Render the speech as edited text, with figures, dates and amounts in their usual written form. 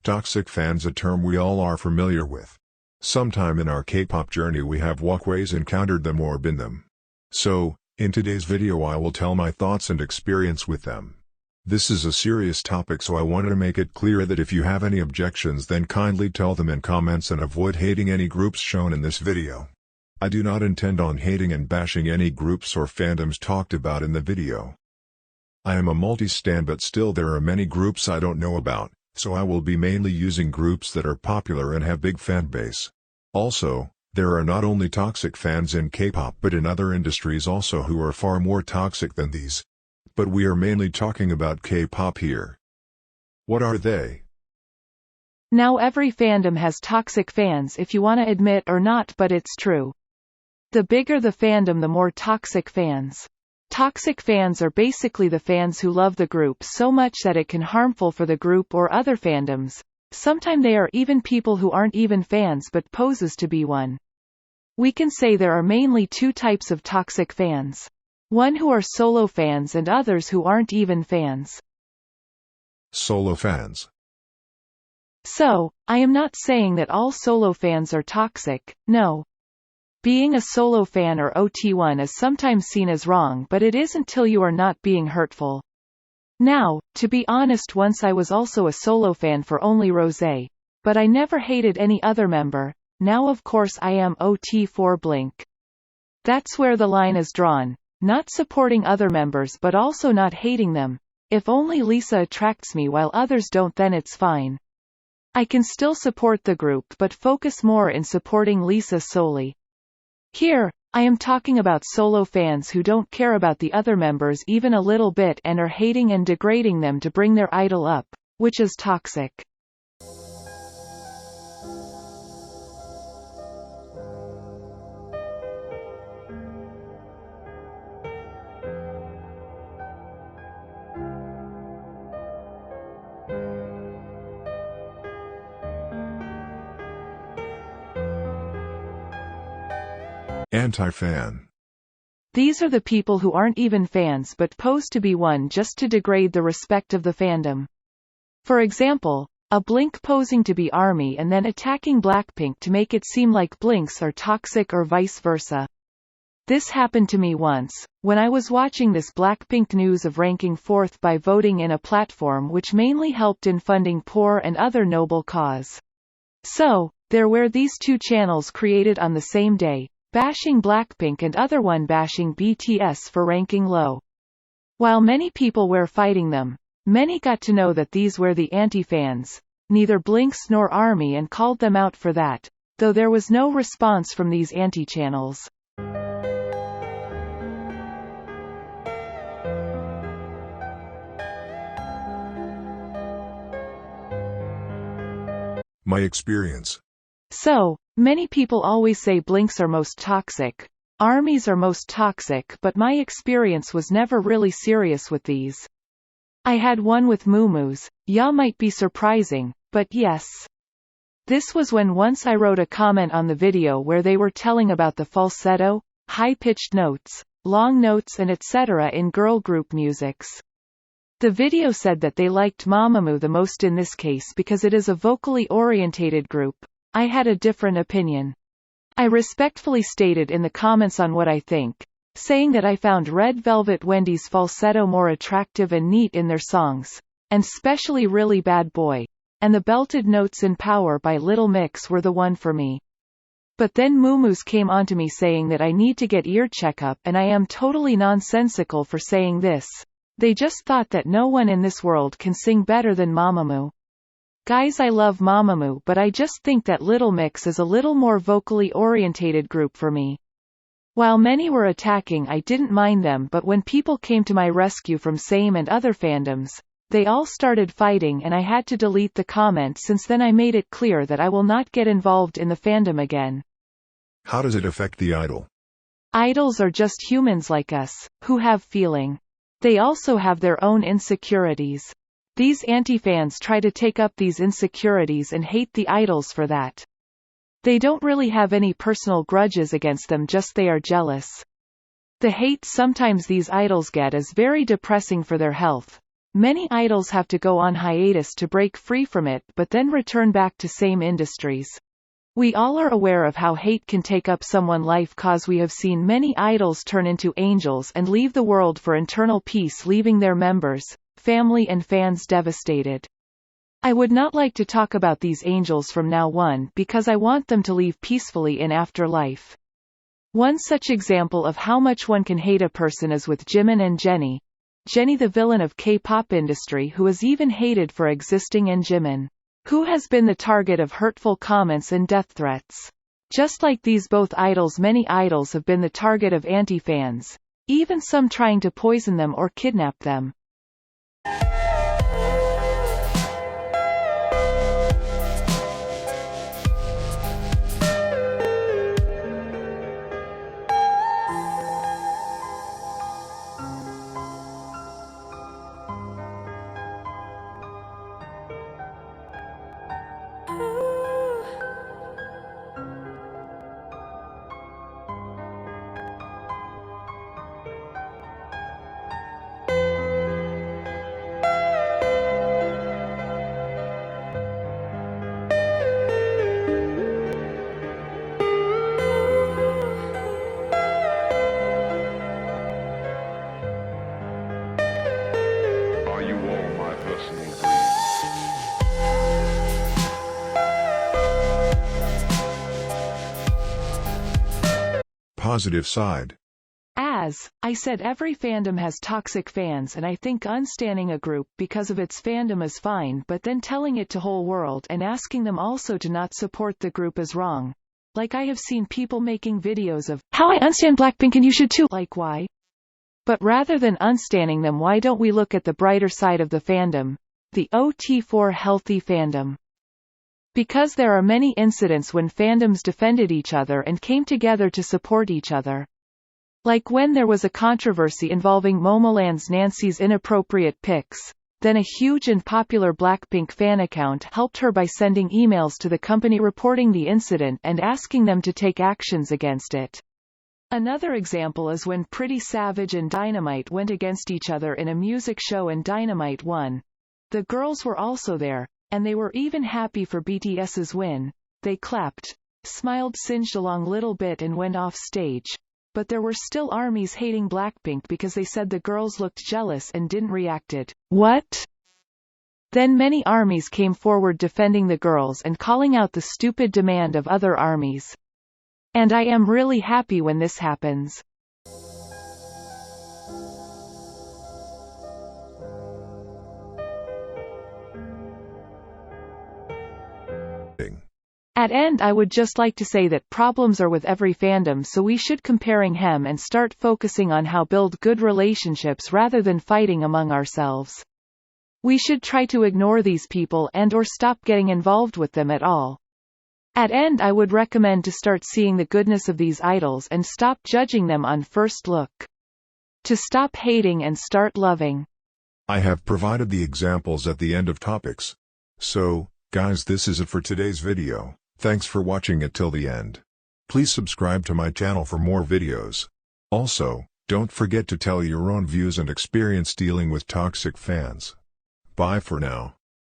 Toxic fans, a term we all are familiar with. Sometime in our K-pop journey we have walkways encountered them or been them. So, in today's video I will tell my thoughts and experience with them. This is a serious topic, so I wanted to make it clear that if you have any objections then kindly tell them in comments and avoid hating any groups shown in this video. I do not intend on hating and bashing any groups or fandoms talked about in the video. I am a multi-stan, but still there are many groups I don't know about, so I will be mainly using groups that are popular and have big fan base. Also, there are not only toxic fans in K-pop but in other industries also who are far more toxic than these. But we are mainly talking about K-pop here. What are they? Now every fandom has toxic fans, if you want to admit or not, but it's true. The bigger the fandom, the more toxic fans. Toxic fans are basically the fans who love the group so much that it can harmful for the group or other fandoms. Sometimes they are even people who aren't even fans but poses to be one. We can say there are mainly two types of toxic fans. One who are solo fans and others who aren't even fans. Solo fans. So, I am not saying that all solo fans are toxic, no. Being a solo fan or OT1 is sometimes seen as wrong, but it isn't till you are not being hurtful. Now, to be honest, once I was also a solo fan for only Rosé. But I never hated any other member. Now of course I am OT for Blink. That's where the line is drawn. Not supporting other members but also not hating them. If only Lisa attracts me while others don't, then it's fine. I can still support the group but focus more in supporting Lisa solely. Here, I am talking about solo fans who don't care about the other members even a little bit and are hating and degrading them to bring their idol up, which is toxic. Anti-fan. These are the people who aren't even fans but pose to be one just to degrade the respect of the fandom. For example, a Blink posing to be ARMY and then attacking Blackpink to make it seem like Blinks are toxic or vice versa. This happened to me once, when I was watching this Blackpink news of ranking 4th by voting in a platform which mainly helped in funding poor and other noble cause. So, there were these two channels created on the same day, bashing Blackpink and other one bashing BTS for ranking low. While many people were fighting them, many got to know that these were the anti-fans, neither Blinks nor ARMY, and called them out for that, though there was no response from these anti-channels. My experience. So, many people always say Blinks are most toxic, ARMYs are most toxic, but my experience was never really serious with these. I had one with Muumuus, yeah, might be surprising, but yes. This was when once I wrote a comment on the video where they were telling about the falsetto, high-pitched notes, long notes and etc. in girl group musics. The video said that they liked Mamamoo the most in this case because it is a vocally orientated group. I had a different opinion. I respectfully stated in the comments on what I think, saying that I found Red Velvet Wendy's falsetto more attractive and neat in their songs, and especially Really Bad Boy, and the belted notes in Power by Little Mix were the one for me. But then Muumuus came onto me saying that I need to get ear checkup, and I am totally nonsensical for saying this. They just thought that no one in this world can sing better than Mamamoo. Guys, I love Mamamoo, but I just think that Little Mix is a little more vocally orientated group for me. While many were attacking, I didn't mind them, but when people came to my rescue from SAME and other fandoms, they all started fighting and I had to delete the comment. Since then I made it clear that I will not get involved in the fandom again. How does it affect the idol? Idols are just humans like us, who have feeling. They also have their own insecurities. These anti-fans try to take up these insecurities and hate the idols for that. They don't really have any personal grudges against them, just they are jealous. The hate sometimes these idols get is very depressing for their health. Many idols have to go on hiatus to break free from it but then return back to same industries. We all are aware of how hate can take up someone's life cause we have seen many idols turn into angels and leave the world for eternal peace, leaving their members, family and fans devastated. I would not like to talk about these angels from now on because I want them to leave peacefully in afterlife. One such example of how much one can hate a person is with Jimin and Jennie. Jennie, the villain of K-pop industry, who is even hated for existing, and Jimin, who has been the target of hurtful comments and death threats. Just like these both idols, many idols have been the target of anti-fans, even some trying to poison them or kidnap them. Positive side. As I said, every fandom has toxic fans, and I think unstanning a group because of its fandom is fine, but then telling it to whole world and asking them also to not support the group is wrong. Like, I have seen people making videos of how I unstan Blackpink and you should too. Like, why? But rather than unstanning them, why don't we look at the brighter side of the fandom, the OT4 healthy fandom? Because there are many incidents when fandoms defended each other and came together to support each other. Like when there was a controversy involving Momoland's Nancy's inappropriate pics, then a huge and popular Blackpink fan account helped her by sending emails to the company reporting the incident and asking them to take actions against it. Another example is when Pretty Savage and Dynamite went against each other in a music show and Dynamite won. The girls were also there, and they were even happy for BTS's win. They clapped, smiled, singed along little bit and went off stage. But there were still armies hating Blackpink because they said the girls looked jealous and didn't reacted. What? Then many armies came forward defending the girls and calling out the stupid demand of other armies. And I am really happy when this happens. At end, I would just like to say that problems are with every fandom, so we should comparing hem and start focusing on how build good relationships rather than fighting among ourselves. We should try to ignore these people and or stop getting involved with them at all. At end, I would recommend to start seeing the goodness of these idols and stop judging them on first look. To stop hating and start loving. I have provided the examples at the end of topics. So, guys, this is it for today's video. Thanks for watching it till the end. Please subscribe to my channel for more videos. Also, don't forget to tell your own views and experience dealing with toxic fans. Bye for now.